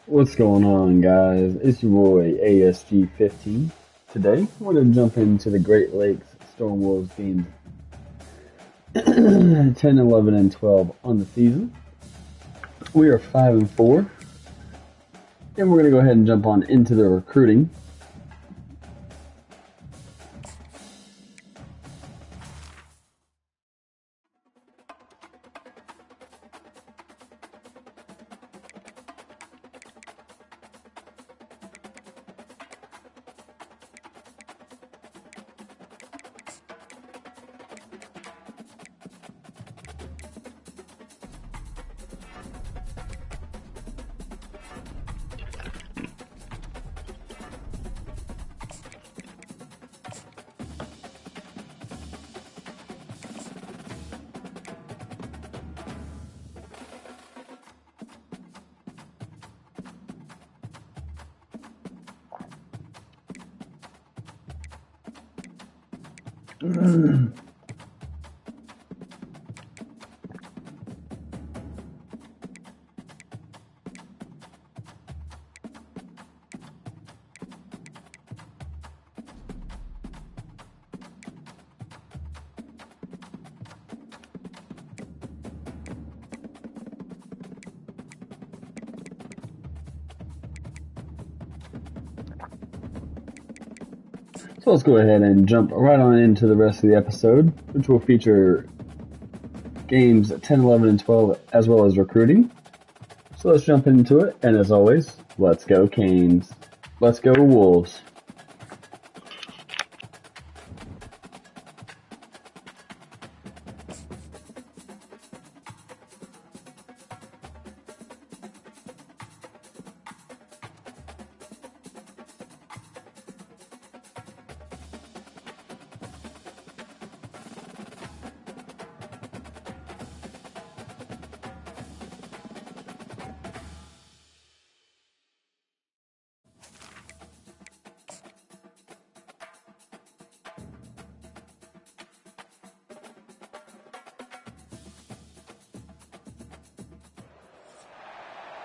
What's going on, guys? It's your boy ASG15. Today, we're going to jump into the Great Lakes Storm games 10, 11, and 12 on the season. We are 5-4, and we're going to go ahead and jump on into the recruiting. So let's go ahead and jump right on into the rest of the episode, which will feature games 10, 11, and 12, as well as recruiting. So let's jump into it, and as always, let's go Canes. Let's go Wolves.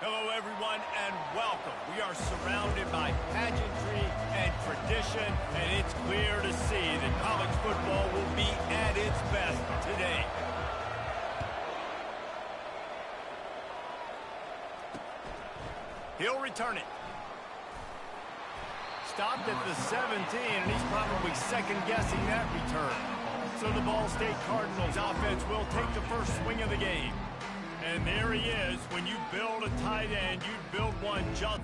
Hello, everyone, and welcome. We are surrounded by pageantry and tradition, and it's clear to see that college football will be at its best today. He'll return it. Stopped at the 17, and he's probably second-guessing that return. So the Ball State Cardinals offense will take the first swing of the game. And there he is. When you build a tight end, you build one just...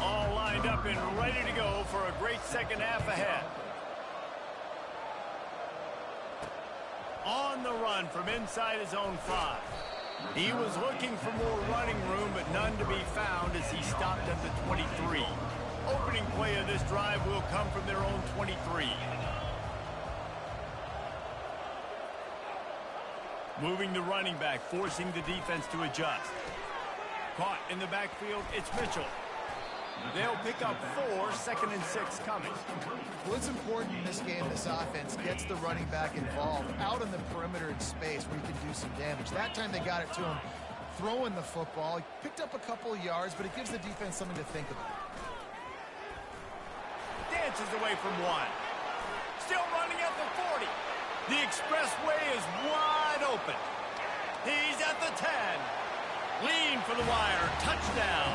all lined up and ready to go for a great second half ahead. On the run from inside his own 5. He was looking for more running room, but none to be found as he stopped at the 23. Opening play of this drive will come from their own 23. Moving the running back, forcing the defense to adjust. Caught in the backfield, it's Mitchell. They'll pick up 4, 2nd and 6 coming. Well, it's important in this game, this offense gets the running back involved out in the perimeter in space where you can do some damage. That time they got it to him throwing the football. He picked up a couple of yards, but it gives the defense something to think about. Dances away from 1. Still running at the 40. The expressway is wide open. He's at the 10. Lean for the wire. Touchdown.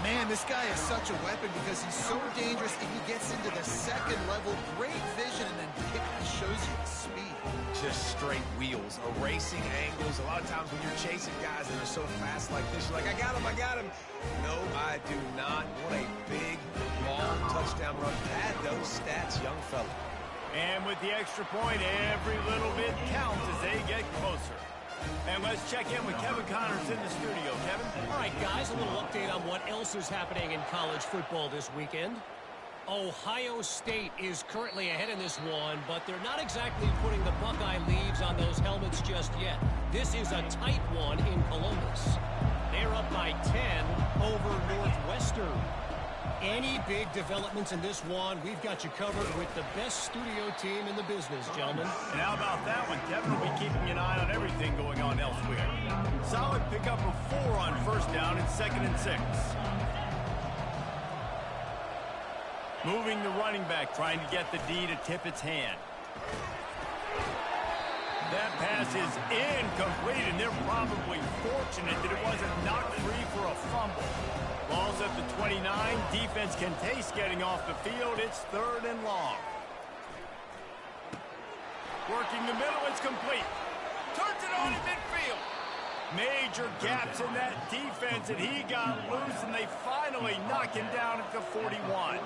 Man, this guy is such a weapon because he's so dangerous and he gets into the second level. Great vision and then shows you the speed. Just straight wheels, erasing angles. A lot of times when you're chasing guys that are so fast like this, you're like, I got him. No, I do not. What a big, long touchdown run. Pad those stats, young fella. And with the extra point, every little bit counts as they get closer. And let's check in with Kevin Connors in the studio. Kevin? All right, guys, a little update on what else is happening in college football this weekend. Ohio State is currently ahead in this one, but they're not exactly putting the Buckeye leaves on those helmets just yet. This is a tight one in Columbus. They're up by 10 over Northwestern. Any big developments in this one, we've got you covered with the best studio team in the business, gentlemen. And how about that one? Kevin will be keeping an eye on everything going on elsewhere. Solid pickup of 4 on first down and 2nd and 6. Moving the running back, trying to get the D to tip its hand. That pass is incomplete, and they're probably fortunate that it wasn't knocked free for a fumble. Ball's at the 29. Defense can taste getting off the field. It's 3rd and long. Working the middle, it's complete. Turns it on at midfield. Major gaps in that defense, and he got loose, and they finally knock him down at the 41.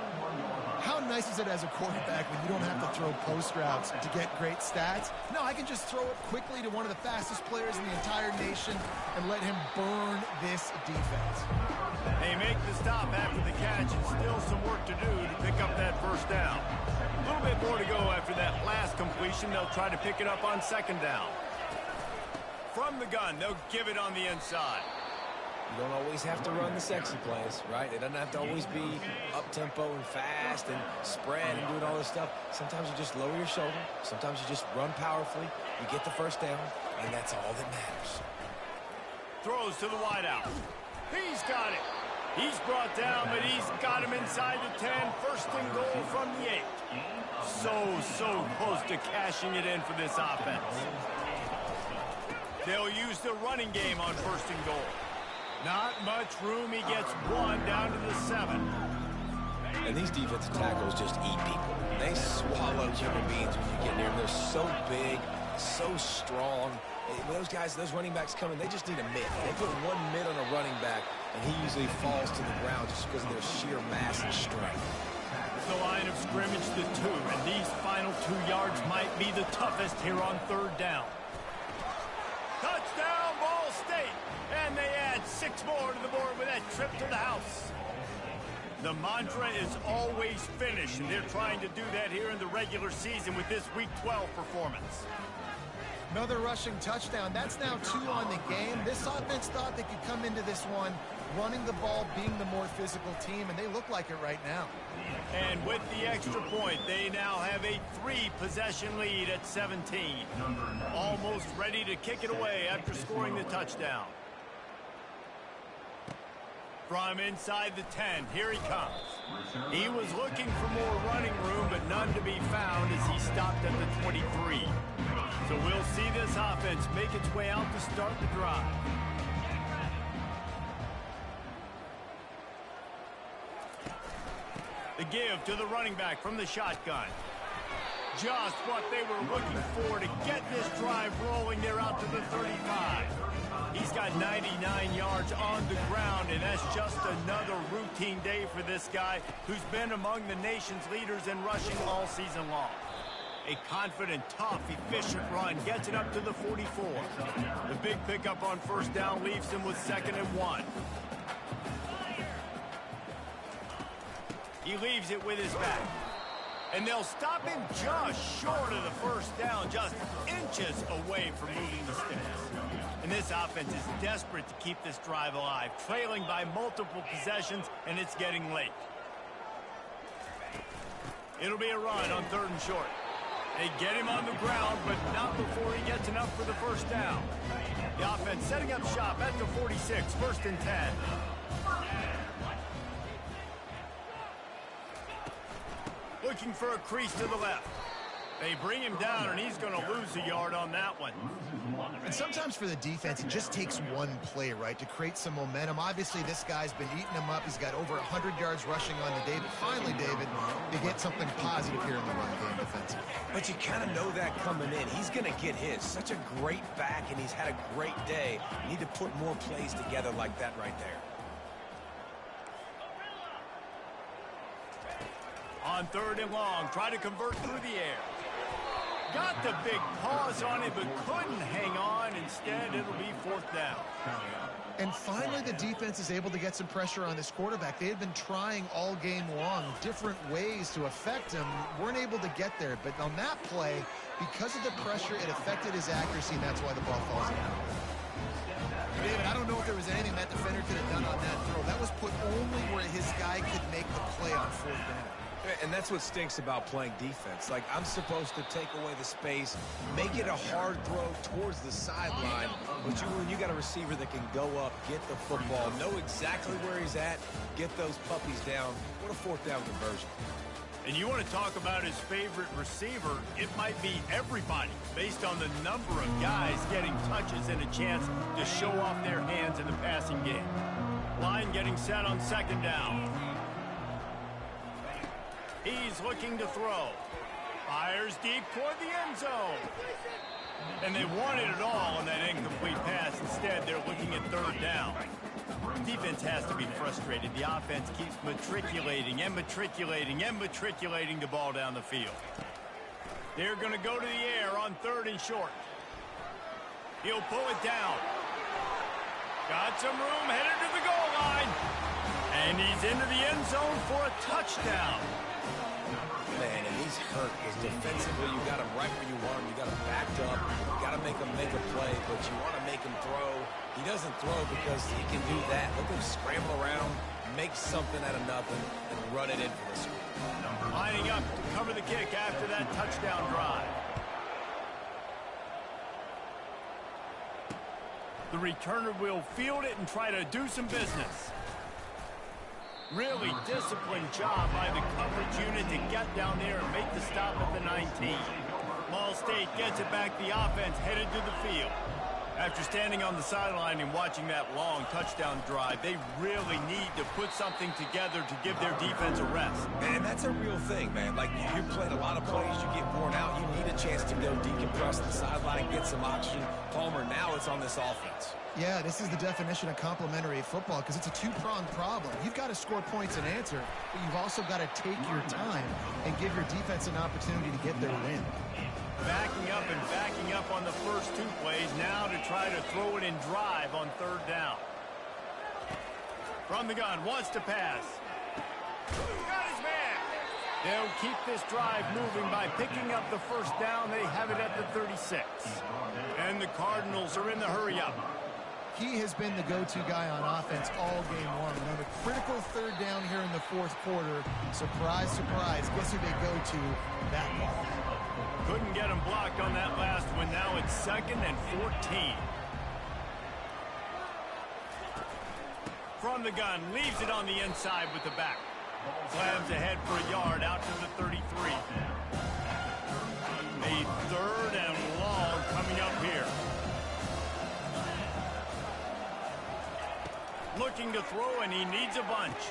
How nice is it as a quarterback when you don't have to throw post routes to get great stats? No, I can just throw it quickly to one of the fastest players in the entire nation and let him burn this defense. They make the stop after the catch, and still some work to do to pick up that first down. A little bit more to go after that last completion. They'll try to pick it up on 2nd down. From the gun, they'll give it on the inside. You don't always have to run the sexy plays, right? It doesn't have to always be up-tempo and fast and spread and doing all this stuff. Sometimes you just lower your shoulder. Sometimes you just run powerfully. You get the first down, and that's all that matters. Throws to the wideout. He's got it. He's brought down, but he's got him inside the 10. 1st and goal from the 8. So close to cashing it in for this offense. They'll use the running game on 1st and goal. Not much room. He gets 1 down to the 7. And these defensive tackles just eat people. They swallow human beings when you get near them. They're so big, so strong. When those guys, those running backs come in, they just need a mid. They put 1 mid on a running back, and he usually falls to the ground just because of their sheer mass and strength. The line of scrimmage, the 2, and these final 2 yards might be the toughest here on 3rd down. Touchdown, Ball State! And they add 6 more to the board with that trip to the house. The mantra is always finish, and they're trying to do that here in the regular season with this Week 12 performance. Another rushing touchdown. That's now 2 on the game. This offense thought they could come into this one running the ball, being the more physical team, and they look like it right now. And with the extra point, they now have a 3-possession lead at 17. Almost ready to kick it away after scoring the touchdown. From inside the 10, here he comes. He was looking for more running room, but none to be found as he stopped at the 23. So we'll see this offense make its way out to start the drive. The give to the running back from the shotgun. Just what they were looking for to get this drive rolling. They're out to the 35. He's got 99 yards on the ground, and that's just another routine day for this guy who's been among the nation's leaders in rushing all season long. A confident, tough, efficient run gets it up to the 44. The big pickup on 1st down leaves him with 2nd and 1. He leaves it with his back. And they'll stop him just short of the 1st down, just inches away from moving the sticks. And this offense is desperate to keep this drive alive, trailing by multiple possessions, and it's getting late. It'll be a run on 3rd and short. They get him on the ground, but not before he gets enough for the 1st down. The offense setting up shop at the 46, 1st and 10. Looking for a crease to the left. They bring him down, and he's going to lose a yard on that one. And sometimes for the defense, it just takes one play, right, to create some momentum. Obviously, this guy's been eating him up. He's got over 100 yards rushing on the day. But finally, David, they get something positive here in the run game defensively. But you kind of know that coming in. He's going to get his. Such a great back, and he's had a great day. You need to put more plays together like that right there. On 3rd and long, try to convert through the air. Got the big pause on it, but couldn't hang on. Instead, it'll be 4th down. And finally, the defense is able to get some pressure on this quarterback. They had been trying all game long different ways to affect him. Weren't able to get there. But on that play, because of the pressure, it affected his accuracy, and that's why the ball falls out. David, I don't know if there was anything that defender could have done on that throw. That was put only where his guy could make the play on 4th down. And that's what stinks about playing defense. Like, I'm supposed to take away the space, make it a hard throw towards the sideline, but when you got a receiver that can go up, get the football, know exactly where he's at, get those puppies down, what a 4th down conversion. And you want to talk about his favorite receiver, it might be everybody, based on the number of guys getting touches and a chance to show off their hands in the passing game. Line getting set on 2nd down. He's looking to throw. Fires deep toward the end zone. And they wanted it all on that incomplete pass. Instead, they're looking at 3rd down. Defense has to be frustrated. The offense keeps matriculating and matriculating and matriculating the ball down the field. They're going to go to the air on 3rd and short. He'll pull it down. Got some room, headed to the goal line. And he's into the end zone for a touchdown. Man, and he's hurt because defensively you got him right where you want him. You got him backed up. You got to make him make a play, but you want to make him throw. He doesn't throw because he can do that. Look at him scramble around, make something out of nothing, and run it in for the score. Lining up to cover the kick after that touchdown drive. The returner will field it and try to do some business. Really disciplined job by the coverage unit to get down there and make the stop at the 19. Ball State gets it back. The offense headed to the field. After standing on the sideline and watching that long touchdown drive, they really need to put something together to give their defense a rest. And that's a real thing, man. Like, you're playing a lot of plays, you get worn out, you need a chance to go decompress the sideline and get some oxygen. Palmer, now it's on this offense. Yeah, this is the definition of complementary football because it's a two-pronged problem. You've got to score points and answer, but you've also got to take your time and give your defense an opportunity to get their win. Backing up and backing up on the first 2 plays, now to try to throw it and drive on 3rd down. From the gun, wants to pass. Got his man. They'll keep this drive moving by picking up the 1st down. They have it at the 36. And the Cardinals are in the hurry-up. He has been the go-to guy on offense all game long. And on a critical 3rd down here in the 4th quarter, surprise, surprise, guess who they go to? That ball. Couldn't get him blocked on that last one. Now it's 2nd and 14. From the gun, leaves it on the inside with the back. Slams ahead for a yard out to the 33. A 3rd and long coming up here. Looking to throw, and he needs a bunch.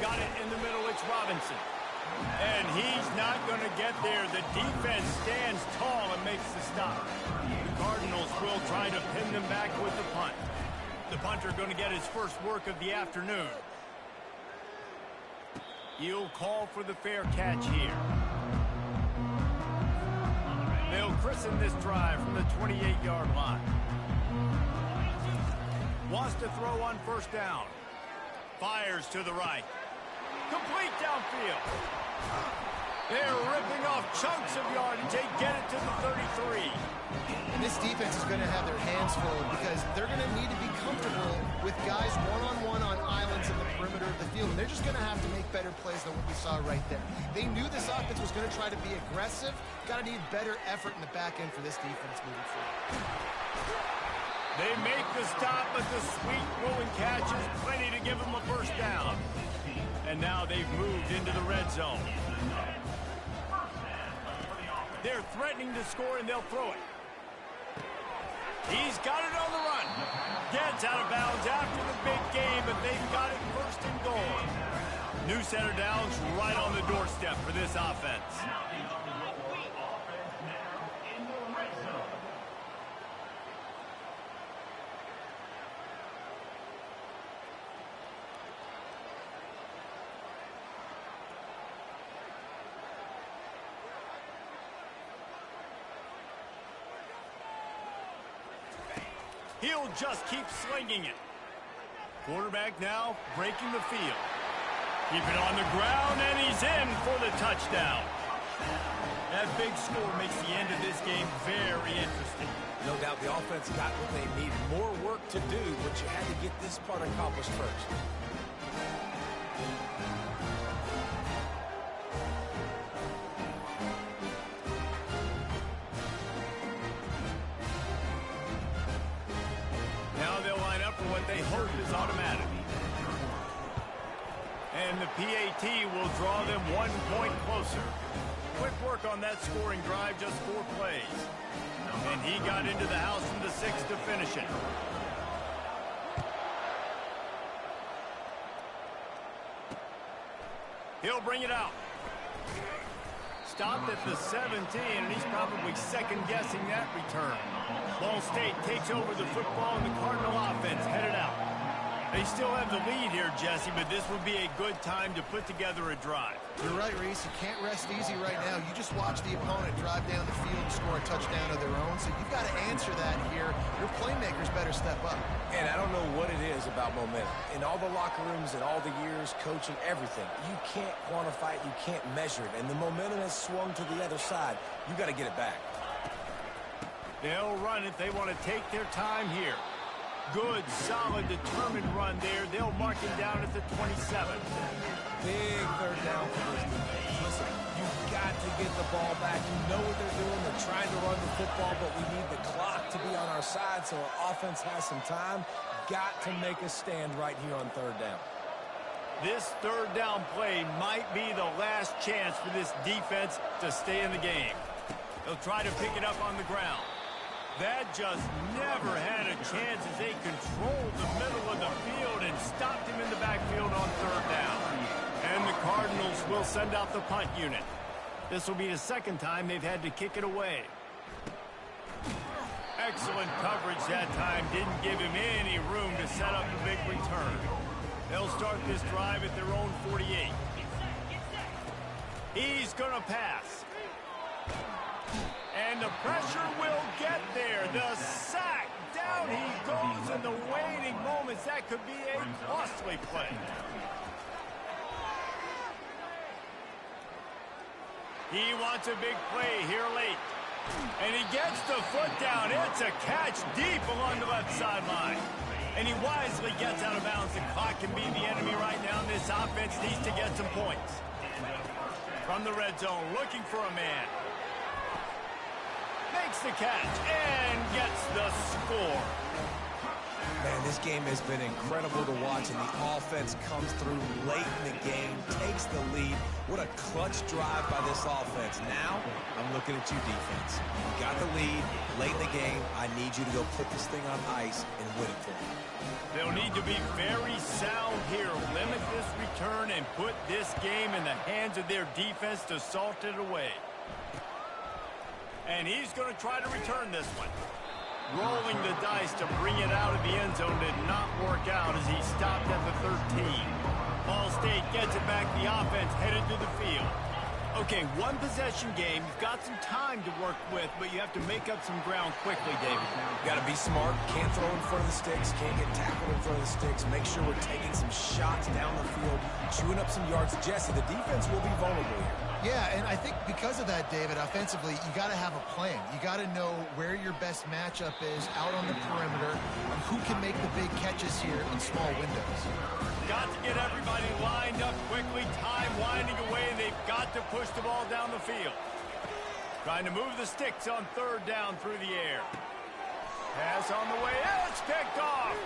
Got it in the middle, it's Robinson. And he's not going to get there. The defense stands tall and makes the stop. The Cardinals will try to pin them back with the punt. The punter going to get his first work of the afternoon. He'll call for the fair catch here. They'll christen this drive from the 28-yard line. Wants to throw on 1st down. Fires to the right. Complete downfield. They're ripping off chunks of yardage. They get it to the 33. And this defense is going to have their hands full because they're going to need to be comfortable with guys one-on-one on islands in the perimeter of the field. And they're just going to have to make better plays than what we saw right there. They knew this offense was going to try to be aggressive. Got to need better effort in the back end for this defense moving forward. They make the stop, but the sweet rolling catch is plenty to give them a 1st down. And now they've moved into the red zone. They're threatening to score, and they'll throw it. He's got it on the run. Gets out of bounds after the big game, but they've got it 1st and goal. New center downs right on the doorstep for this offense. He'll just keep slinging it. Quarterback now breaking the field. Keep it on the ground, and he's in for the touchdown. That big score makes the end of this game very interesting. No doubt the offense got what they need. More work to do, but you had to get this part accomplished first. Now they'll line up for what they hope is automatic. And the PAT will draw them 1 point closer. Quick work on that scoring drive, just 4 plays. And he got into the house from the 6 to finish it. He'll bring it out. Stopped at the 17, and he's probably second-guessing that return. Ball State takes over the football, and the Cardinal offense headed out. They still have the lead here, Jesse, but this would be a good time to put together a drive. You're right, Reese. You can't rest easy right now. You just watch the opponent drive down the field and score a touchdown of their own, so you've got to answer that here. Your playmakers better step up. And I don't know what it is about momentum. In all the locker rooms and all the years, coaching, everything, you can't quantify it, you can't measure it. And the momentum has swung to the other side. You got to get it back. They'll run it. They want to take their time here. Good, solid, determined run there. They'll mark him down at the 27. Big third down for this defense. Listen, you've got to get the ball back. You know what they're doing. They're trying to run the football, but we need the clock to be on our side so our offense has some time. Got to make a stand right here on third down. This third down play might be the last chance for this defense to stay in the game. They'll try to pick it up on the ground. That just never had a chance as they controlled the middle of the field and stopped him in the backfield on third down. And the Cardinals will send out the punt unit. This will be the second time they've had to kick it away. Excellent coverage that time. Didn't give him any room to set up a big return. They'll start this drive at their own 48. He's going to pass. And the pressure will get there. The sack. Down he goes in the waiting moments. That could be a costly play. He wants a big play here late. And he gets the foot down. It's a catch deep along the left sideline. And he wisely gets out of bounds. The clock can be the enemy right now. This offense needs to get some points. From the red zone, looking for a man. Makes the catch and gets the score. Man, this game has been incredible to watch, and the offense comes through late in the game, takes the lead. What a clutch drive by this offense. Now, I'm looking at you, defense. You got the lead late in the game. I need you to go put this thing on ice and win it for me. They'll need to be very sound here. Limit this return and put this game in the hands of their defense to salt it away. And he's going to try to return this one. Rolling the dice to bring it out of the end zone did not work out as he stopped at the 13. Ball State gets it back. The offense headed to the field. Okay, one possession game. You've got some time to work with, but you have to make up some ground quickly, David. Got to be smart. Can't throw in front of the sticks. Can't get tackled in front of the sticks. Make sure we're taking some shots down the field, chewing up some yards. Jesse, the defense will be vulnerable here. Yeah, and I think because of that, David, offensively, you got to have a plan. You got to know where your best matchup is out on the perimeter and who can make the big catches here in small windows. Got to get everybody lined up quickly. Time winding away. They've got to push the ball down the field. Trying to move the sticks on third down through the air. Pass on the way. It's picked off.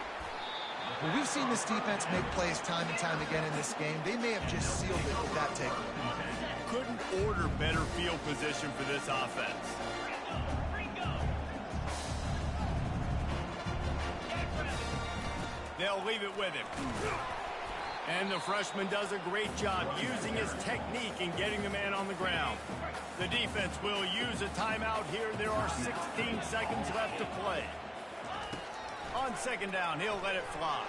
Well, we've seen this defense make plays time and time again in this game. They may have just sealed it with that takeaway. Couldn't order better field position for this offense. They'll leave it with him. And the freshman does a great job using his technique and getting the man on the ground. The defense will use a timeout here. There are 16 seconds left to play. On second down, he'll let it fly.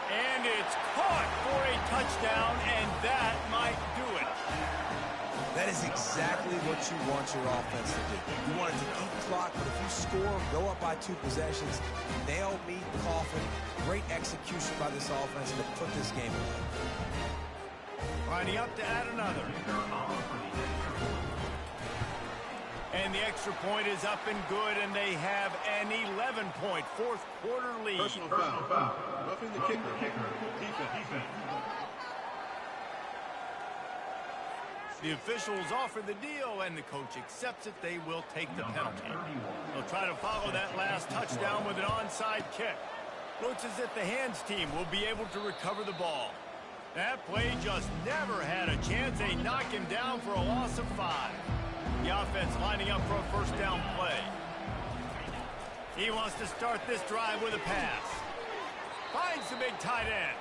And it's caught for a touchdown, and that might do it. That is exactly what you want your offense to do. You want it to eat clock, but if you score, go up by 2 possessions, nail, meet, coffin. Great execution by this offense to put this game away. Lining up to add another. And the extra point is up and good, and they have an 11-point fourth-quarter lead. Personal foul. Roughing the kicker. Defense. The officials offer the deal, and the coach accepts it. They will take the penalty. They'll try to follow that last touchdown with an onside kick. Looks as if the hands team will be able to recover the ball. That play just never had a chance. They knock him down for a loss of 5. The offense lining up for a first down play. He wants to start this drive with a pass. Finds the big tight end.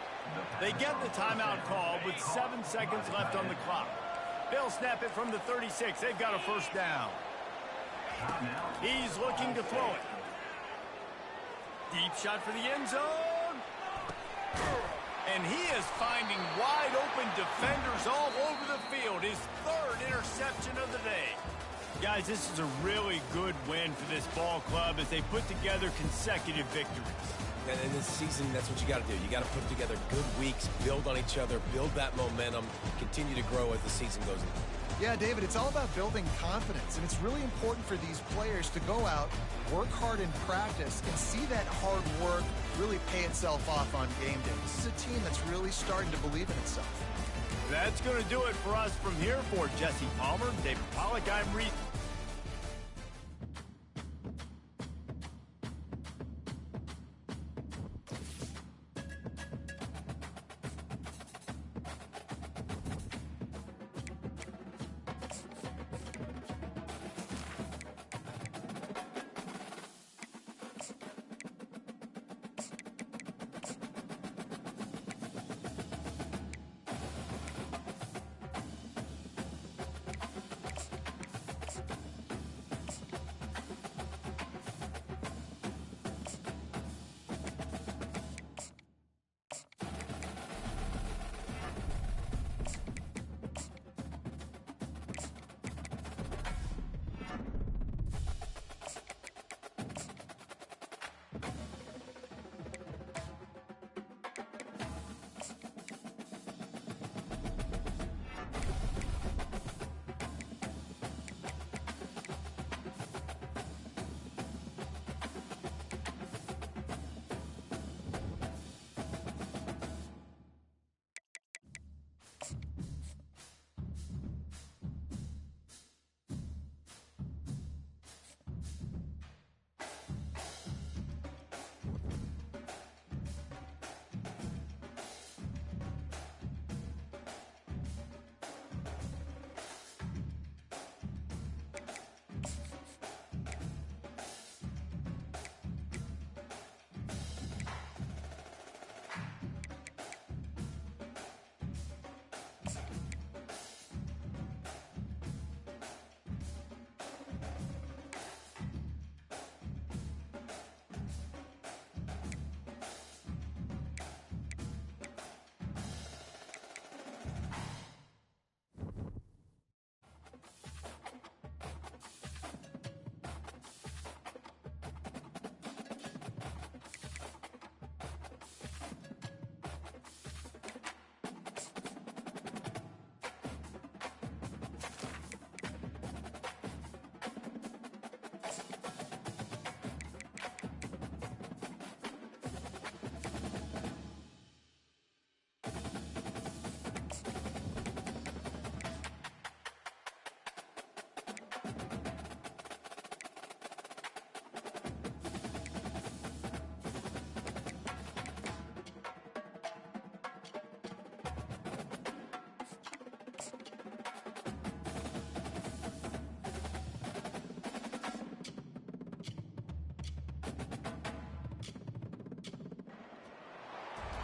They get the timeout call with 7 seconds left on the clock. They'll snap it from the 36. They've got a first down. He's looking to throw it. Deep shot for the end zone. And he is finding wide open defenders all over the field. His 3rd interception of the day. Guys, this is a really good win for this ball club as they put together consecutive victories. And in this season, that's what you got to do. You got to put together good weeks, build on each other, build that momentum, continue to grow as the season goes on. Yeah, David, it's all about building confidence, and it's really important for these players to go out, work hard in practice, and see that hard work really pay itself off on game day. This is a team that's really starting to believe in itself. That's going to do it for us from here. For Jesse Palmer, David Pollack, I'm Reed.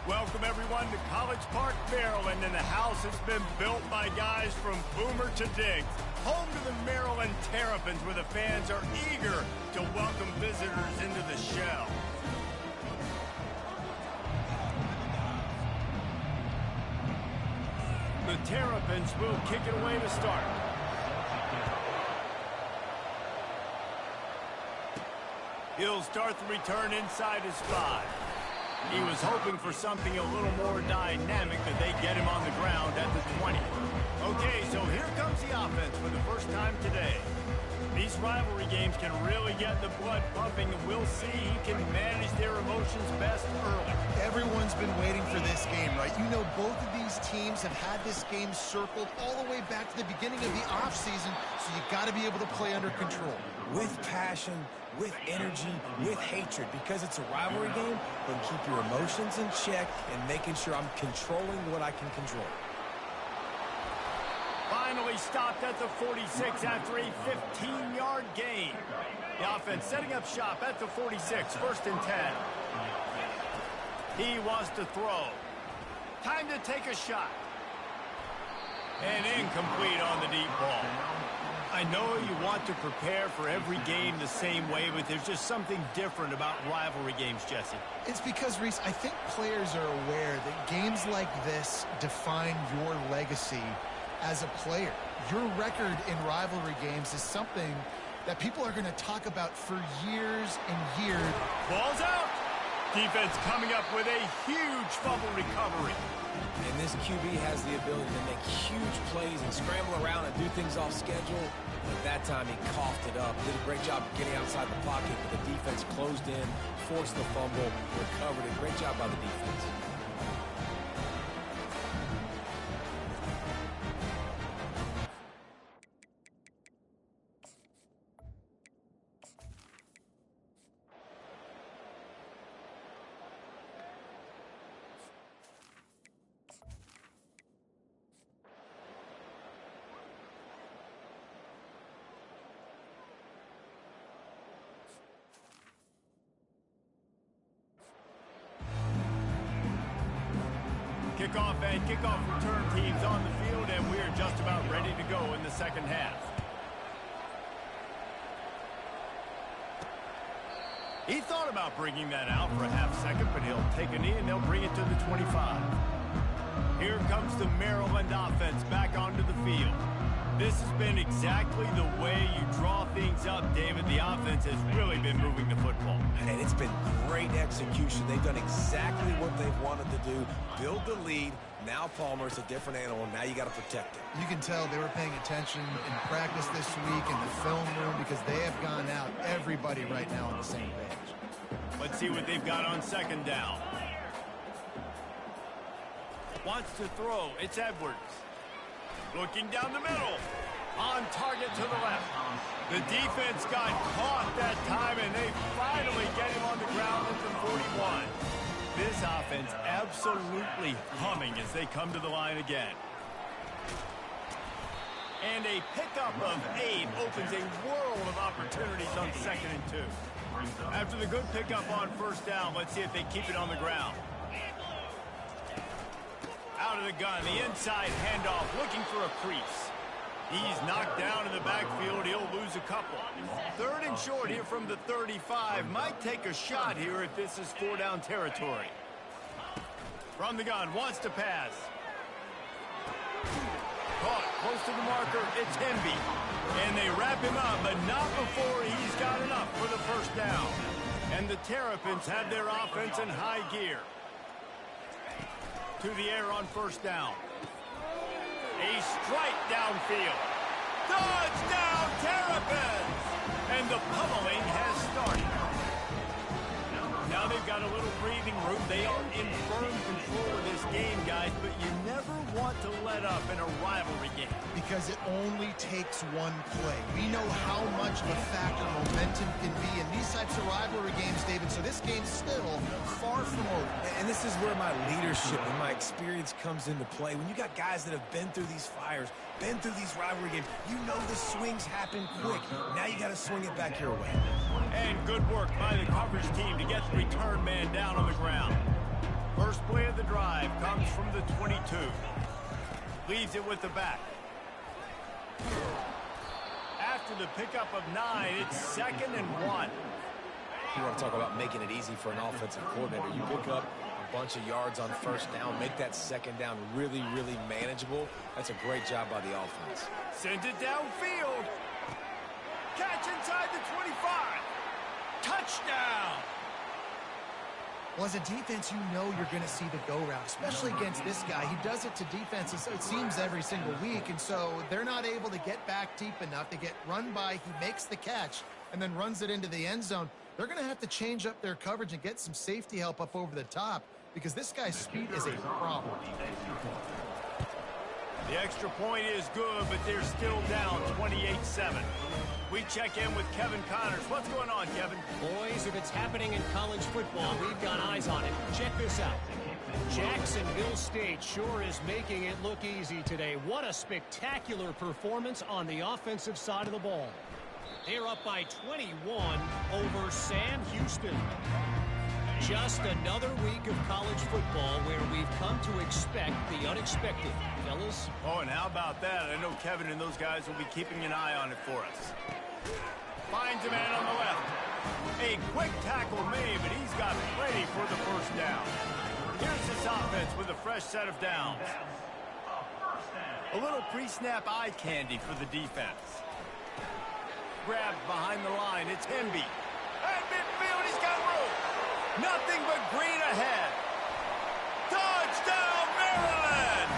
Welcome, everyone, to College Park, Maryland, and the house has been built by guys from Boomer to Diggs. Home to the Maryland Terrapins, where the fans are eager to welcome visitors into the shell. The Terrapins will kick it away to start. He'll start the return inside his 5. He was hoping for something a little more dynamic, but they get him on the ground at the 20. Okay, so here comes the offense for the first time today. These rivalry games can really get the blood pumping, and we'll see he can manage their emotions best early. Everyone's been waiting for this game, right? You know, both of these teams have had this game circled all the way back to the beginning of the offseason, so you've got to be able to play under control. With passion, with energy, with hatred, because it's a rivalry game, but keep your emotions in check and making sure I'm controlling what I can control. Finally stopped at the 46 after a 15-yard gain. The offense setting up shop at the 46, 1st and 10. He wants to throw. Time to take a shot. And incomplete on the deep ball. I know you want to prepare for every game the same way, but there's just something different about rivalry games, Jesse. It's because, Reese, I think players are aware that games like this define your legacy as a player. Your record in rivalry games is something that people are going to talk about for years and years. Ball's out. Defense coming up with a huge fumble recovery. And this QB has the ability to make huge plays and scramble around and do things off schedule. But that time he coughed it up. Did a great job getting outside the pocket, but the defense closed in, forced the fumble, recovered it. Great job by the defense. Kickoff and kickoff return teams on the field, and we're just about ready to go in the second half. He thought about bringing that out for a half second, but he'll take a knee and they'll bring it to the 25. Here comes the Maryland offense back onto the field. This has been exactly the way you draw things up, David. The offense has really been moving the football. And it's been great execution. They've done exactly what they've wanted to do. Build the lead. Now Palmer's a different animal. Now you got to protect him. You can tell they were paying attention in practice this week in the film room because they have gone out, everybody right now on the same page. Let's see what they've got on second down. Wants to throw. It's Edwards. Looking down the middle. On target to the left. The defense got caught that time, and they finally get him on the ground at the 41. This offense absolutely humming as they come to the line again. And a pickup of 8 opens a world of opportunities on 2nd and 2. After the good pickup on first down, let's see if they keep it on the ground. Out of the gun, the inside handoff, looking for a crease. He's knocked down in the backfield. He'll lose a couple. 3rd and short here from the 35. Might take a shot here if this is 4-down territory. From the gun, wants to pass. Caught close to the marker. It's Hemby. And they wrap him up, but not before he's got enough for the first down. And the Terrapins have their offense in high gear. To the air on first down. A strike downfield. Touchdown, Terrapins! And the pummeling has started. Now they've got a little breathing room. They are in firm control of this game, guys, but you never want to let up in a rivalry game. Because it only takes one play. We know how much of a factor momentum can be in these types of rivalry games, David, so this game's still far from over. And this is where my leadership and my experience comes into play. When you got guys that have been through these fires, been through these rivalry games, you know the swings happen quick. Now you got to swing it back your way. And good work by the coverage team to get the return man down on the ground. First play of the drive comes from the 22. Leaves it with the back. After the pickup of 9, it's 2nd and 1. You want to talk about making it easy for an offensive coordinator. You pick up a bunch of yards on first down, make that second down really, really manageable. That's a great job by the offense. Sends it downfield. Catch inside the 25. Touchdown! Well, as a defense, you know you're going to see the go route, especially against this guy. He does it to defenses, it seems, every single week, and so they're not able to get back deep enough. They get run by, he makes the catch, and then runs it into the end zone. They're going to have to change up their coverage and get some safety help up over the top because this guy's speed is a problem. The extra point is good, but they're still down 28-7. We check in with Kevin Connors. What's going on, Kevin? Boys, if it's happening in college football, we've got eyes on it. Check this out. Jacksonville State sure is making it look easy today. What a spectacular performance on the offensive side of the ball. They're up by 21 over Sam Houston. Just another week of college football where we've come to expect the unexpected. Fellas? Oh, and how about that? I know Kevin and those guys will be keeping an eye on it for us. Finds a man on the left. A quick tackle made, but he's got plenty for the first down. Here's this offense with a fresh set of downs. A little pre-snap eye candy for the defense. Grabbed behind the line. It's Hemby. At midfield, he's got room. Nothing but green ahead. Touchdown, Maryland!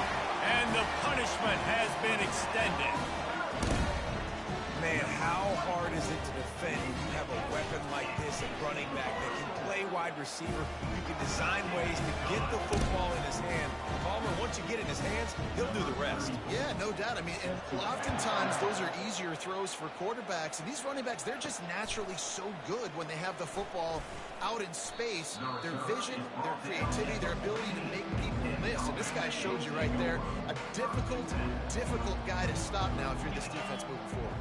And the punishment has been extended. Man, how hard is it to defend when you have a weapon like this at running back that can play wide receiver? You can design ways to get the football in his hand. Palmer, once you get it in his hands, he'll do the rest. Yeah, no doubt. I mean, and oftentimes those are easier throws for quarterbacks. And these running backs, they're just naturally so good when they have the football out in space. Their vision, their creativity, their ability to make people miss. And this guy showed you right there. A difficult guy to stop now if you're this defense moving forward.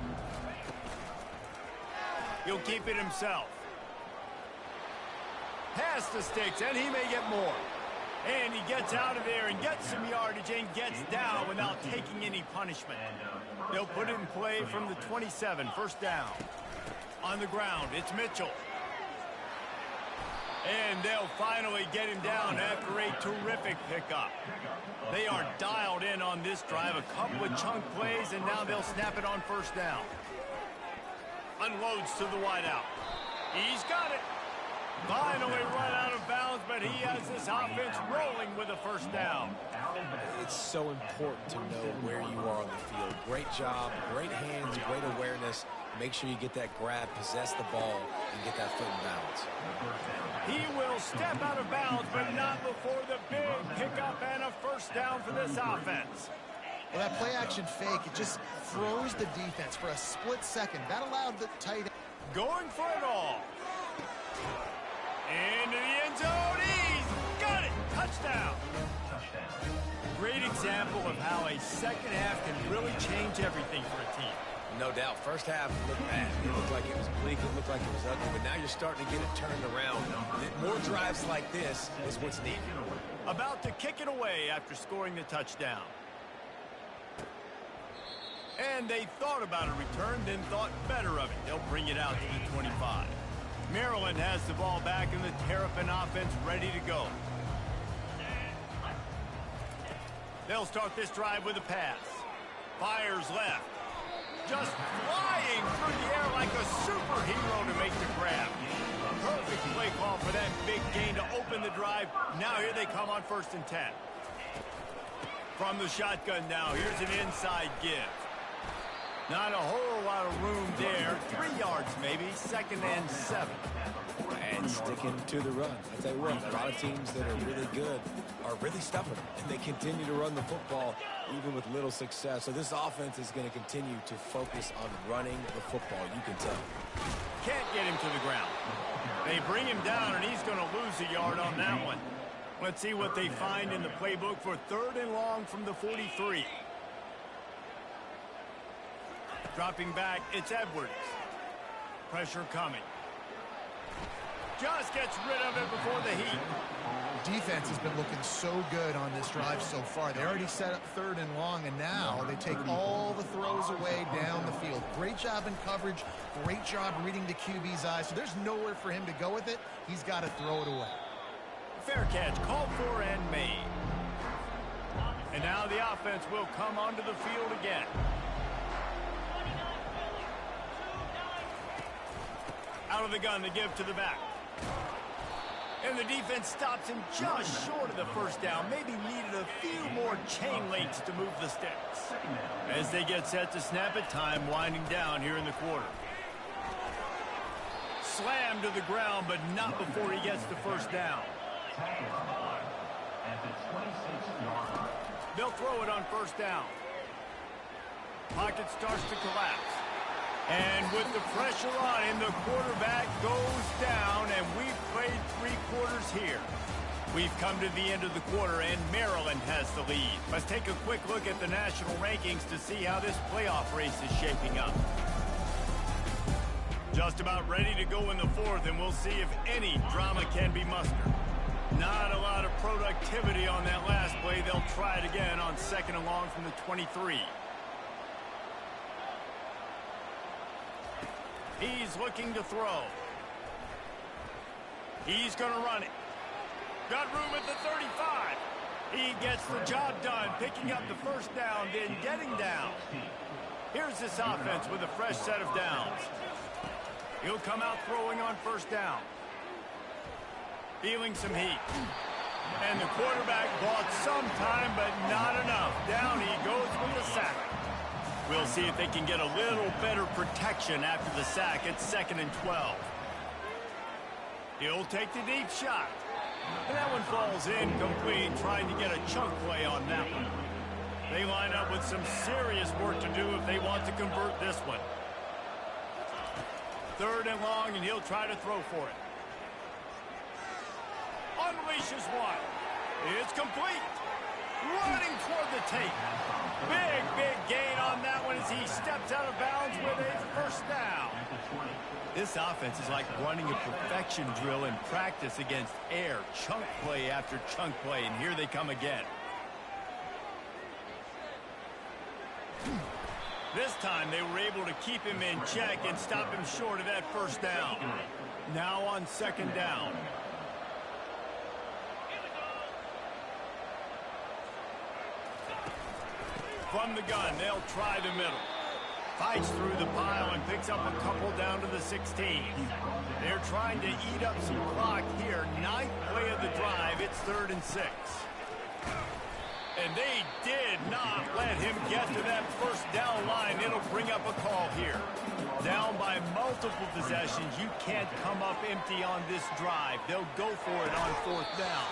He'll keep it himself. Pass the sticks, and he may get more. And he gets out of there and gets some yardage and gets down without taking any punishment. They'll put it in play from the 27, first down. On the ground, it's Mitchell. And they'll finally get him down after a terrific pickup. They are dialed in on this drive, a couple of chunk plays, and now they'll snap it on first down. Unloads to the wideout. He's got it. Finally run out of bounds, but he has this offense rolling with a first down. It's so important to know where you are on the field. Great job, great hands, great awareness. Make sure you get that grab, possess the ball, and get that foot in bounds. He will step out of bounds, but not before the big pickup and a first down for this offense. Well, that play-action fake, it just throws the defense for a split second. That allowed the tight end. Going for it all. Into the end zone. He's got it. Touchdown. Great example of how a second half can really change everything for a team. No doubt. First half looked bad. It looked like it was bleak. It looked like it was ugly. But now you're starting to get it turned around. More drives like this is what's needed. About to kick it away after scoring the touchdown. And they thought about a return, then thought better of it. They'll bring it out to the 25. Maryland has the ball back and the Terrapin offense ready to go. They'll start this drive with a pass. Fires left. Just flying through the air like a superhero to make the grab. Perfect play call for that big gain to open the drive. Now here they come on 1st and 10. From the shotgun now, here's an inside give. Not a whole lot of room there. 3 yards maybe, 2nd and 7. And sticking to the run. I tell you what, a lot of teams that are really good are really stubborn, and they continue to run the football even with little success. So this offense is going to continue to focus on running the football, you can tell. Can't get him to the ground. They bring him down, and he's going to lose a yard on that one. Let's see what they find in the playbook for 3rd and long from the 43. Dropping back, it's Edwards. Pressure coming. Just gets rid of it before the heat. Defense has been looking so good on this drive so far. They already set up 3rd and long, and now they take all the throws away down the field. Great job in coverage. Great job reading the QB's eyes. So there's nowhere for him to go with it. He's got to throw it away. Fair catch, called for and made. And now the offense will come onto the field again. Out of the gun, they give to the back. And the defense stops him just short of the first down. Maybe needed a few more chain links to move the sticks. As they get set to snap it, time winding down here in the quarter. Slammed to the ground, but not before he gets the first down. They'll throw it on first down. Pocket starts to collapse. And with the pressure on him, the quarterback goes down, and we've played 3 quarters here. We've come to the end of the quarter, and Maryland has the lead. Let's take a quick look at the national rankings to see how this playoff race is shaping up. Just about ready to go in the 4th, and we'll see if any drama can be mustered. Not a lot of productivity on that last play. They'll try it again on 2nd and long from the 23. He's looking to throw. He's going to run it. Got room at the 35. He gets the job done, picking up the first down, then getting down. Here's this offense with a fresh set of downs. He'll come out throwing on first down. Feeling some heat. And the quarterback bought some time, but not enough. Down he goes with the sack. We'll see if they can get a little better protection after the sack. It's 2nd and 12. He'll take the deep shot. And that one falls incomplete, trying to get a chunk play on that one. They line up with some serious work to do if they want to convert this one. 3rd and long, and he'll try to throw for it. Unleashes one. It's complete. Running toward the tape. Big gain on that one as he steps out of bounds with a first down. This offense is like running a perfection drill in practice against air. Chunk play after chunk play, and here they come again. This time they were able to keep him in check and stop him short of that first down. Now on 2nd down. From the gun, they'll try the middle. Fights through the pile and picks up a couple down to the 16. They're trying to eat up some clock here. 9th play of the drive. It's 3rd and 6. And they did not let him get to that first down line. It'll bring up a call here. Down by multiple possessions. You can't come up empty on this drive. They'll go for it on 4th down.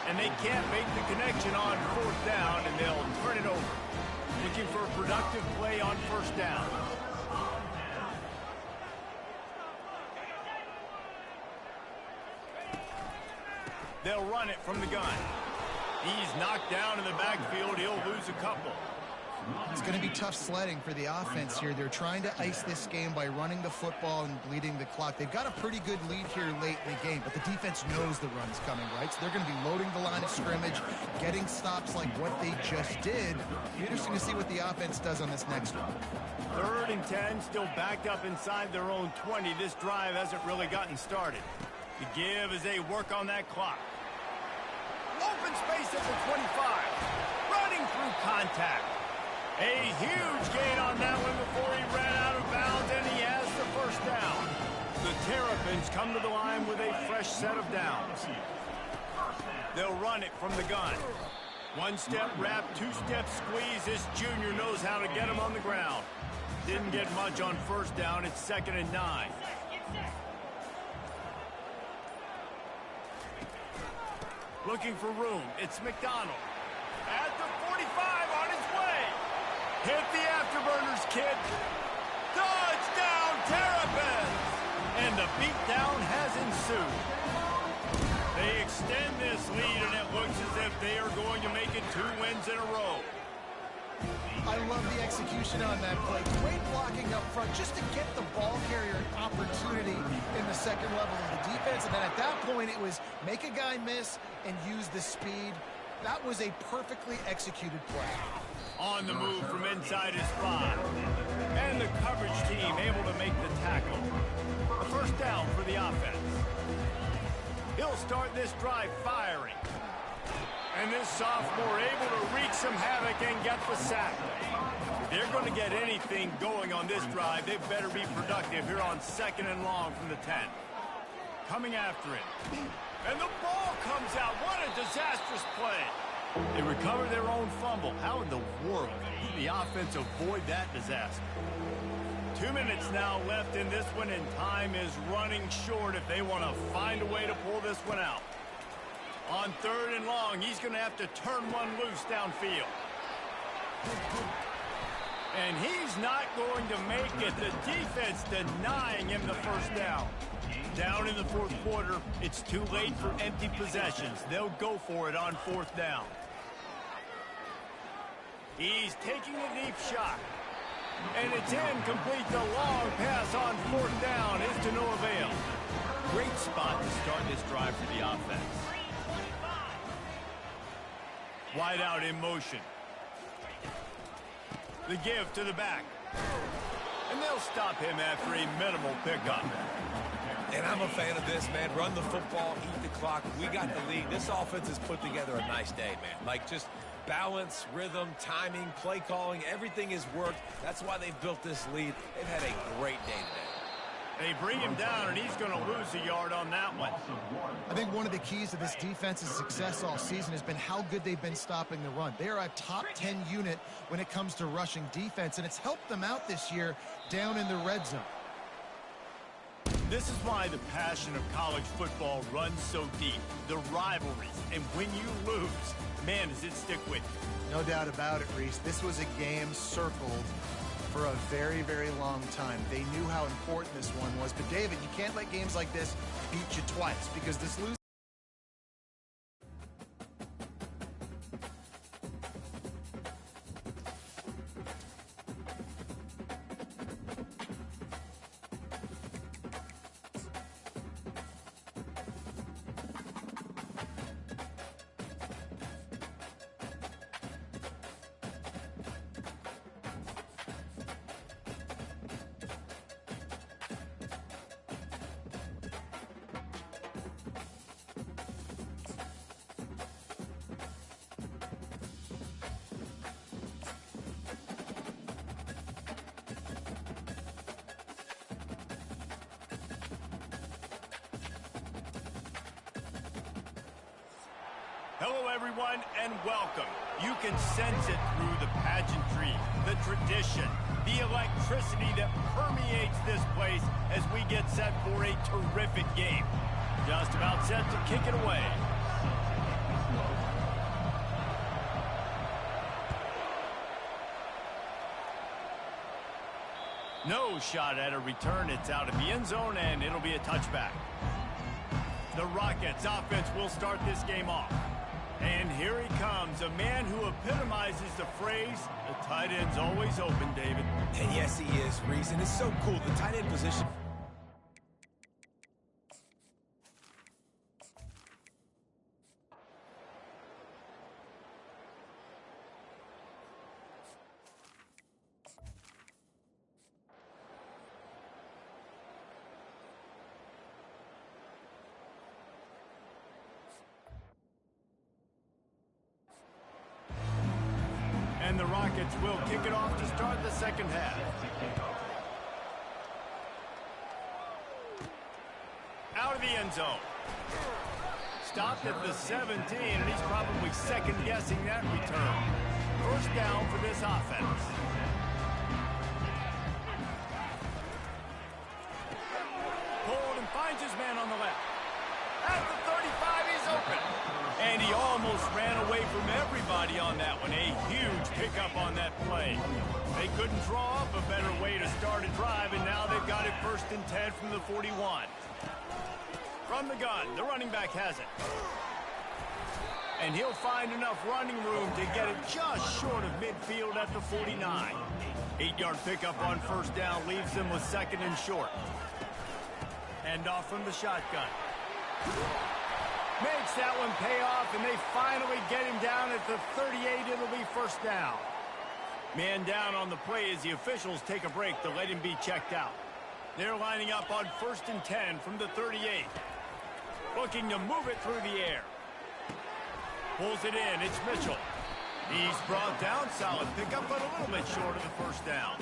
And they can't make the connection on 4th down, and they'll turn it over. Looking for a productive play on first down. They'll run it from the gun. He's knocked down in the backfield. He'll lose a couple. It's going to be tough sledding for the offense here. They're trying to ice this game by running the football and bleeding the clock. They've got a pretty good lead here late in the game, but the defense knows the run's coming, right? So they're going to be loading the line of scrimmage, getting stops like what they just did. Be interesting to see what the offense does on this next one. 3rd and 10, still backed up inside their own 20. This drive hasn't really gotten started. The give as they work on that clock. Open space at the 25. Running through contact. A huge gain on that one before he ran out of bounds, and he has the first down. The Terrapins come to the line with a fresh set of downs. They'll run it from the gun. 1-step wrap, 2-step squeeze. This junior knows how to get him on the ground. Didn't get much on first down. It's 2nd and 9. Looking for room. It's McDonald. At the 45 on his way. Hit the afterburners, kid. Touchdown, Terrapins! And the beatdown has ensued. They extend this lead, and it looks as if they are going to make it 2 wins in a row. I love the execution on that play. Great blocking up front just to get the ball carrier an opportunity in the 2nd level of the defense. And then at that point, it was make a guy miss and use the speed. That was a perfectly executed play. On the move from inside his 5. And the coverage team able to make the tackle. A first down for the offense. He'll start this drive firing. And this sophomore able to wreak some havoc and get the sack. they're going to get anything going on this drive, they better be productive here on 2nd and long from the 10. Coming after it. And the ball comes out. What a disastrous play. They recover their own fumble. How in the world did the offense avoid that disaster? 2 minutes now left in this one, and time is running short if they want to find a way to pull this one out. On 3rd and long, he's going to have to turn one loose downfield. And he's not going to make it. The defense denying him the first down. Down in the 4th quarter, it's too late for empty possessions. They'll go for it on 4th down. He's taking a deep shot. And it's incomplete. The long pass on 4th down is to no avail. Great spot to start this drive for the offense. Wide out in motion. The give to the back. And they'll stop him after a minimal pickup. And I'm a fan of this, man. Run the football, eat the clock. We got the lead. This offense has put together a nice day, man. Like, just balance, rhythm, timing, play calling, everything has worked. That's why they've built this lead. They've had a great day today. They bring him down, and he's going to lose a yard on that one. I think one of the keys to this defense's success all season has been how good they've been stopping the run. They are a top 10 unit when it comes to rushing defense, and it's helped them out this year down in the red zone. This is why the passion of college football runs so deep. The rivalries, and when you lose, man, does it stick with you. No doubt about it, Reese. This was a game circled for a very, very long time. They knew how important this one was. But, David, you can't let games like this beat you twice, because this losing. Hello, everyone, and welcome. You can sense it through the pageantry, the tradition, the electricity that permeates this place as we get set for a terrific game. Just about set to kick it away. No shot at a return. It's out of the end zone, and it'll be a touchback. The Rockets offense will start this game off. And here he comes, a man who epitomizes the phrase, the tight end's always open, David. And yes, he is, Reese. And it's so cool, the tight end position. And the Rockets will kick it off to start the second half. Out of the end zone. Stopped at the 17, and he's probably second-guessing that return. First down for this offense. Pulled and finds his man on the left. At the 35, he's open. And he almost ran away from everybody on that one. A huge pickup on that play. They couldn't draw up a better way to start a drive, and now they've got it 1st and 10 from the 41. From the gun, the running back has it. And he'll find enough running room to get it just short of midfield at the 49. 8-yard pickup on first down leaves them with 2nd and short. Hand off from the shotgun. Makes that one pay off, and they finally get him down at the 38. It'll be first down. Man down on the play as the officials take a break to let him be checked out. They're lining up on 1st and 10 from the 38. Looking to move it through the air. Pulls it in. It's Mitchell. He's brought down, solid pickup, but a little bit short of the first down.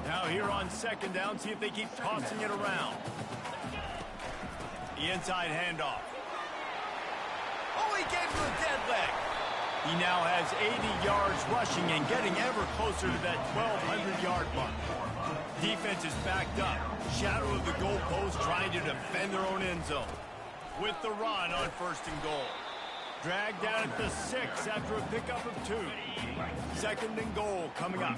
Now here on second down, see if they keep tossing it around. The inside handoff. Oh, he gave him a dead leg. He now has 80 yards rushing and getting ever closer to that 1,200-yard mark. Defense is backed up. Shadow of the goalpost trying to defend their own end zone. With the run on first and goal. Dragged down at the 6 after a pickup of 2. Second and goal coming up.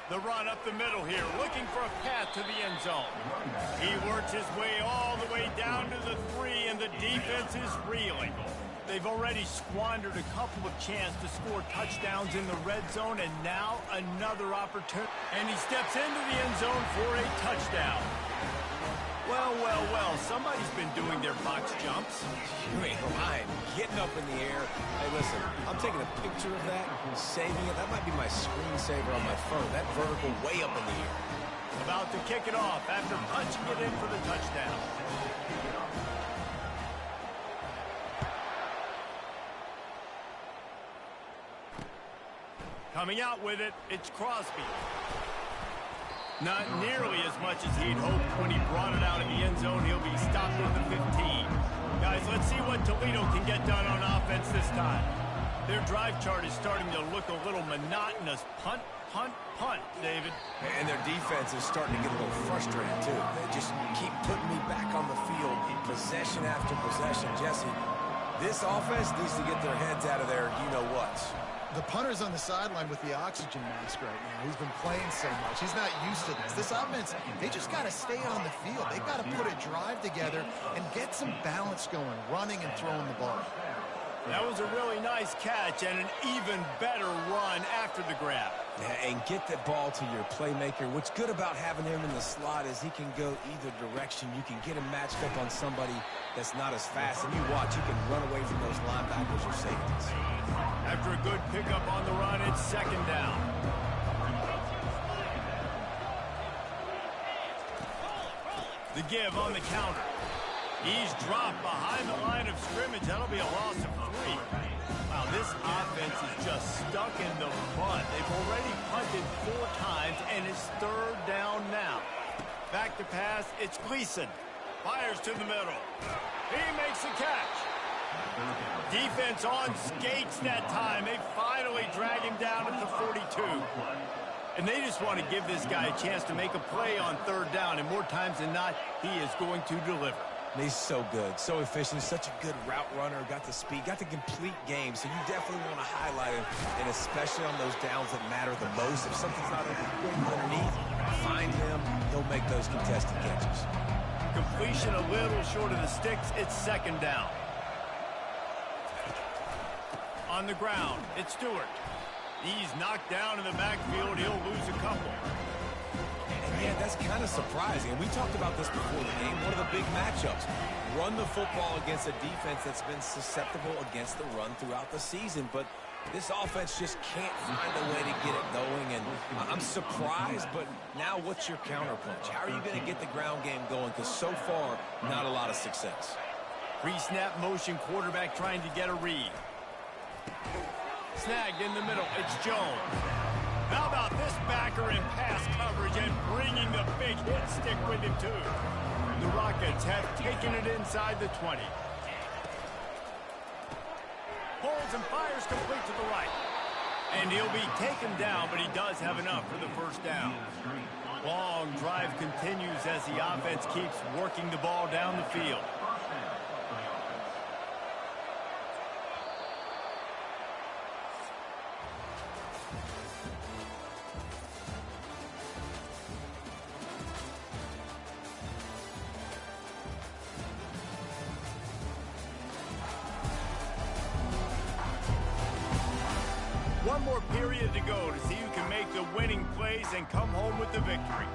The run up the middle here, looking for a path to the end zone. He works his way all the way down to the 3, and the defense is reeling. They've already squandered a couple of chances to score touchdowns in the red zone, and now another opportunity. And he steps into the end zone for a touchdown. Well, well, well, somebody's been doing their box jumps. You ain't lying. Getting up in the air. Hey, listen, I'm taking a picture of that and saving it. That might be my screensaver on my phone. That vertical way up in the air. About to kick it off after punching it in for the touchdown. Coming out with it, it's Crosby. Not nearly as much as he'd hoped when he brought it out in the end zone. He'll be stopped at the 15. Guys, let's see what Toledo can get done on offense this time. Their drive chart is starting to look a little monotonous. Punt, punt, punt, David. And their defense is starting to get a little frustrated, too. They just keep putting me back on the field, possession after possession. Jesse, this offense needs to get their heads out of there, you-know-what. The punter's on the sideline with the oxygen mask right now. He's been playing so much. He's not used to this. This offense, they just got to stay on the field. They've got to put a drive together and get some balance going, running and throwing the ball. That was a really nice catch and an even better run after the grab. Yeah, and get that ball to your playmaker. What's good about having him in the slot is he can go either direction. You can get him matched up on somebody that's not as fast. And you watch, you can run away from those linebackers or safeties. After a good pickup on the run, it's second down. The give on the counter. He's dropped behind the line of scrimmage. That'll be a loss of 3. Wow, this offense is just stuck in the mud. They've already punted 4 times, and it's third down now. Back to pass, it's Gleason. Fires to the middle. He makes the catch. Defense on skates that time. They finally drag him down at the 42. And they just want to give this guy a chance to make a play on third down, and more times than not, he is going to deliver. He's so good, so efficient, such a good route runner, got the speed, got the complete game, so you definitely want to highlight him, and especially on those downs that matter the most. If something's not underneath, find him, he'll make those contested catches. Completion a little short of the sticks, it's second down. On the ground, it's Stewart. He's knocked down in the backfield, he'll lose a couple. Yeah, that's kind of surprising. And we talked about this before the game. One of the big matchups. Run the football against a defense that's been susceptible against the run throughout the season. But this offense just can't find a way to get it going. And I'm surprised, but now what's your counterpunch? How are you going to get the ground game going? Because so far, not a lot of success. Pre-snap motion, quarterback trying to get a read. Snagged in the middle. It's Jones. How about this backer in pass coverage and bringing the big hit stick with him, too? The Rockets have taken it inside the 20. Pulls and fires complete to the right. And he'll be taken down, but he does have enough for the first down. Long drive continues as the offense keeps working the ball down the field. One more period to go to see who can make the winning plays and come home with the victory.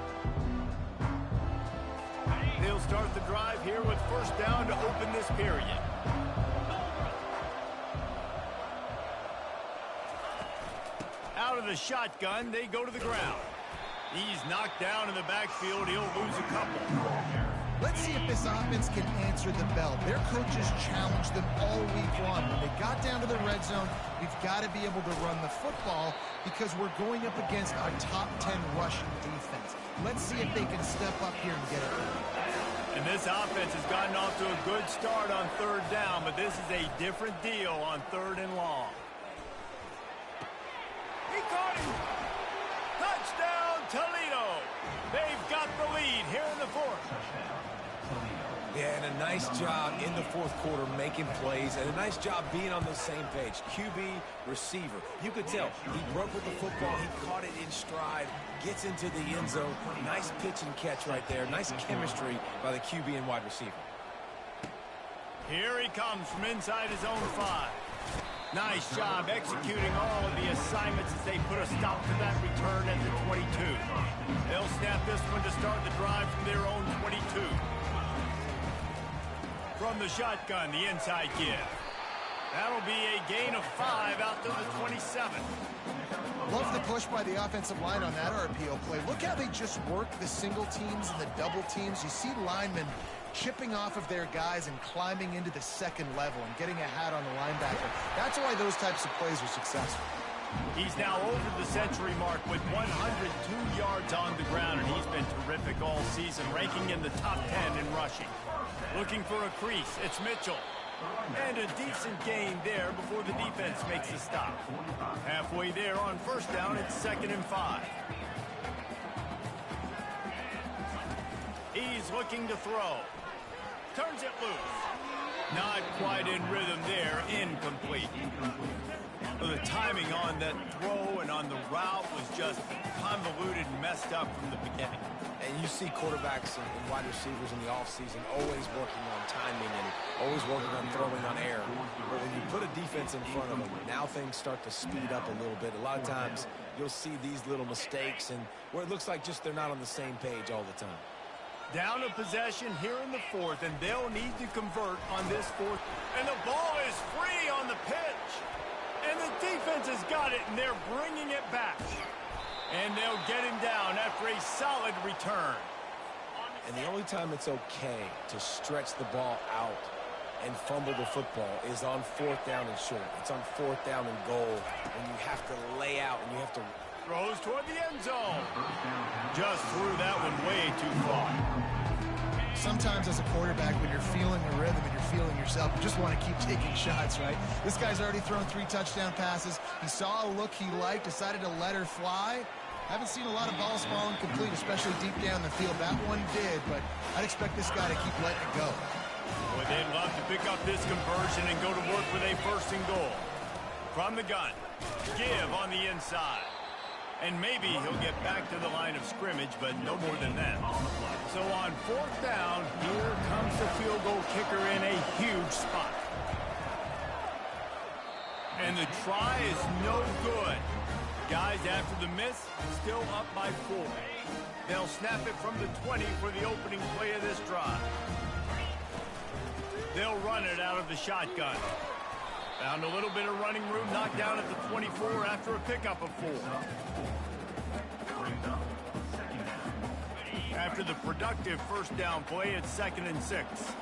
They'll start the drive here with first down to open this period. Out of the shotgun, they go to the ground. He's knocked down in the backfield. He'll lose a couple. Let's see if this offense can answer the bell. Their coaches challenged them all week long. When they got down to the red zone, we've got to be able to run the football because we're going up against our top 10 rushing defense. Let's see if they can step up here and get it done. And this offense has gotten off to a good start on third down, but this is a different deal on third and long. He caught him. Touchdown, Toledo. They've got the lead here in the fourth. Yeah, and a nice job in the fourth quarter making plays, and a nice job being on the same page. QB, receiver. You could tell he broke with the football. He caught it in stride, gets into the end zone. Nice pitch and catch right there. Nice chemistry by the QB and wide receiver. Here he comes from inside his own 5. Nice job executing all of the assignments as they put a stop to that return at the 22. They'll snap this one to start the drive from their own 22. From the shotgun, the inside give. That'll be a gain of 5 out to the 27. Love the push by the offensive line on that RPO play. Look how they just work the single teams and the double teams. You see linemen chipping off of their guys and climbing into the second level and getting a hat on the linebacker. That's why those types of plays are successful. He's now over the century mark with 102 yards on the ground, and he's been terrific all season, ranking in the top 10 in rushing. Looking for a crease, it's Mitchell. And a decent gain there before the defense makes a stop. Halfway there on first down, it's 2nd and 5. He's looking to throw. Turns it loose. Not quite in rhythm there, incomplete. The timing on that throw and on the route was just convoluted and messed up from the beginning. And you see quarterbacks and wide receivers in the offseason always working on timing and always working on throwing on air. But when you put a defense in front of them, now things start to speed up a little bit. A lot of times you'll see these little mistakes and where it looks like just they're not on the same page all the time. Down a possession here in the fourth, and they'll need to convert on this fourth. And the ball is free on the pitch. And the defense has got it, and they're bringing it back. And they'll get him down after a solid return. And the only time it's okay to stretch the ball out and fumble the football is on 4th down and short. It's on 4th down and goal when you have to lay out and you have to... Throws toward the end zone. Just threw that one way too far. Sometimes as a quarterback, when you're feeling the rhythm and you're feeling yourself, you just want to keep taking shots, right? This guy's already thrown 3 touchdown passes. He saw a look he liked, decided to let her fly. Haven't seen a lot of balls falling complete, especially deep down the field. That one did, but I'd expect this guy to keep letting it go. Boy, they'd love to pick up this conversion and go to work with a 1st and goal. From the gun, give on the inside. And maybe he'll get back to the line of scrimmage, but no more than that. So on 4th down, here comes the field goal kicker in a huge spot. And the try is no good. Guys, after the miss, still up by 4. They'll snap it from the 20 for the opening play of this drive. They'll run it out of the shotgun. Found a little bit of running room, knocked down at the 24 after a pickup of 4. After the productive 1st down play, it's 2nd and 6.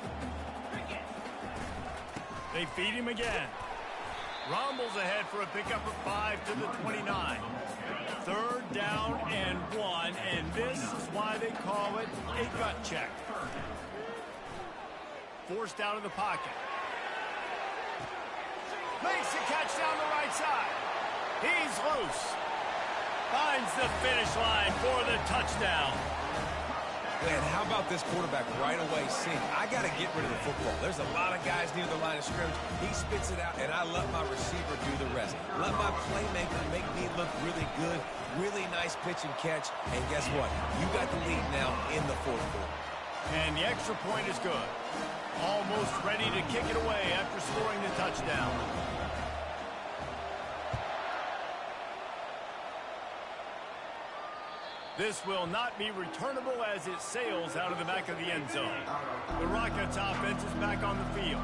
They feed him again. Rumbles ahead for a pickup of 5 to the 29. 3rd down and 1, and this is why they call it a gut check. Forced out of the pocket. Makes the catch down the right side. He's loose. Finds the finish line for the touchdown. Man, how about this quarterback right away seeing, I got to get rid of the football. There's a lot of guys near the line of scrimmage. He spits it out, and I let my receiver do the rest. Let my playmaker make me look really good. Really nice pitch and catch. And guess what? You got the lead now in the fourth quarter. And the extra point is good. Almost ready to kick it away after scoring the touchdown. This will not be returnable as it sails out of the back of the end zone. The Rockets offense is back on the field.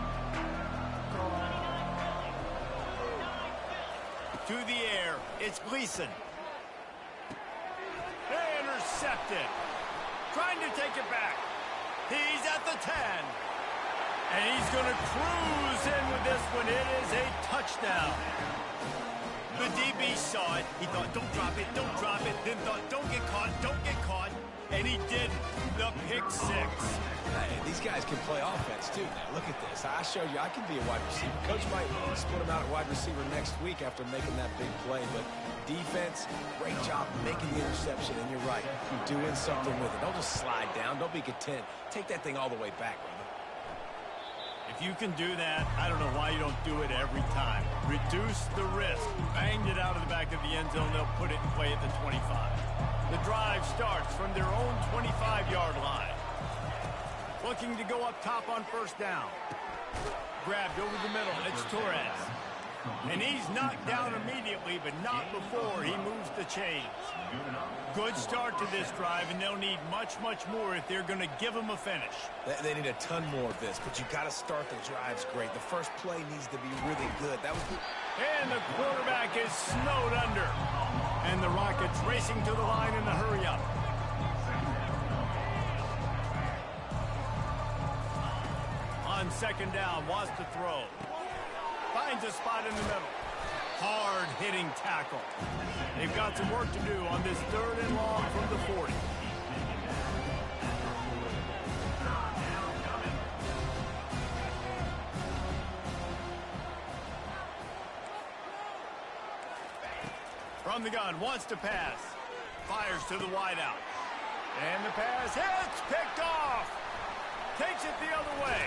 To the air, it's Gleason. They intercepted. Trying to take it back. He's at the 10. And he's going to cruise in with this one. It is a touchdown. The DB saw it. He thought, don't drop it, don't drop it. Then thought, don't get caught, don't get caught. And he didn't. The pick six. Hey, these guys can play offense, too. Now, look at this. I showed you I can be a wide receiver. Coach might split him out at wide receiver next week after making that big play. But defense, great job making the interception. And you're right. You're doing something with it. Don't just slide down. Don't be content. Take that thing all the way back, brother. If you can do that, I don't know why you don't do it every time. Reduce the risk. Banged it out of the back of the end zone. They'll put it in play at the 25. The drive starts from their own 25-yard line. Looking to go up top on first down. Grabbed over the middle. It's Torres. And he's knocked down immediately, but not before he moves the chains. Good start to this drive, and they'll need much, much more if they're going to give them a finish. They need a ton more of this, but you got to start the drives great. The first play needs to be really good. That was. And the quarterback is snowed under. And the Rockets racing to the line in the hurry-up. On second down, wants to throw. Finds a spot in the middle. Hard-hitting tackle. They've got some work to do on this third and long from the 40. From the gun, wants to pass. Fires to the wideout. And the pass hits, picked off. Takes it the other way.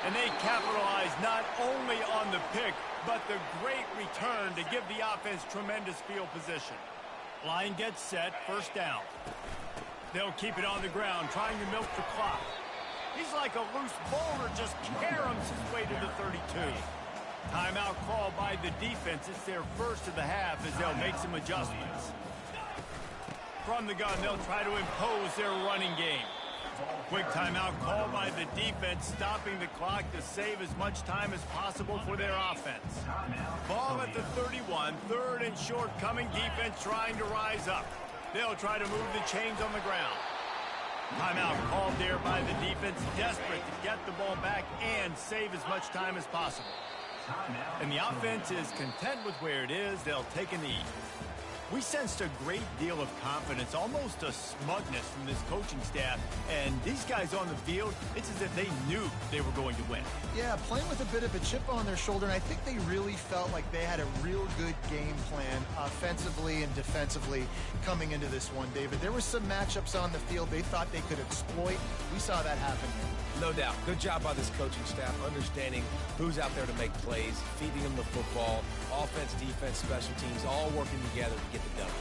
And they capitalize not only on the pick, but the great return to give the offense tremendous field position. Line gets set, first down. They'll keep it on the ground, trying to milk the clock. He's like a loose boulder, just caroms his way to the 32. Timeout called by the defense. It's their first of the half as they'll make some adjustments. From the gun, they'll try to impose their running game. Quick timeout called by the defense, stopping the clock to save as much time as possible for their offense. Ball at the 31, third and short, coming defense trying to rise up. They'll try to move the chains on the ground. Timeout called there by the defense, desperate to get the ball back and save as much time as possible. And the offense is content with where it is. They'll take a knee. We sensed a great deal of confidence, almost a smugness from this coaching staff. And these guys on the field, it's as if they knew they were going to win. Yeah, playing with a bit of a chip on their shoulder, and I think they really felt like they had a real good game plan offensively and defensively coming into this one, David. There were some matchups on the field they thought they could exploit. We saw that happen here. No doubt. Good job by this coaching staff, understanding who's out there to make plays, feeding them the football, offense, defense, special teams, all working together to get the W.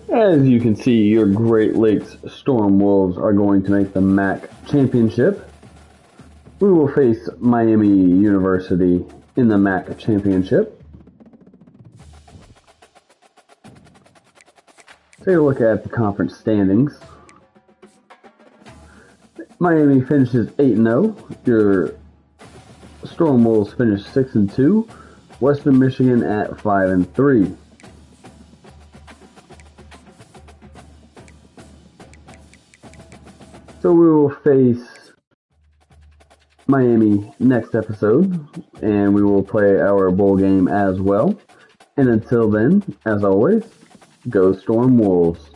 As you can see, your Great Lakes Storm Wolves are going to make the MAC championship. We will face Miami University in the MAC championship. Take a look at the conference standings. Miami finishes 8-0. Your Storm Wolves finish 6-2. Western Michigan at 5-3. So we will face Miami next episode, and we will play our bowl game as well. And until then, as always, go Storm Wolves.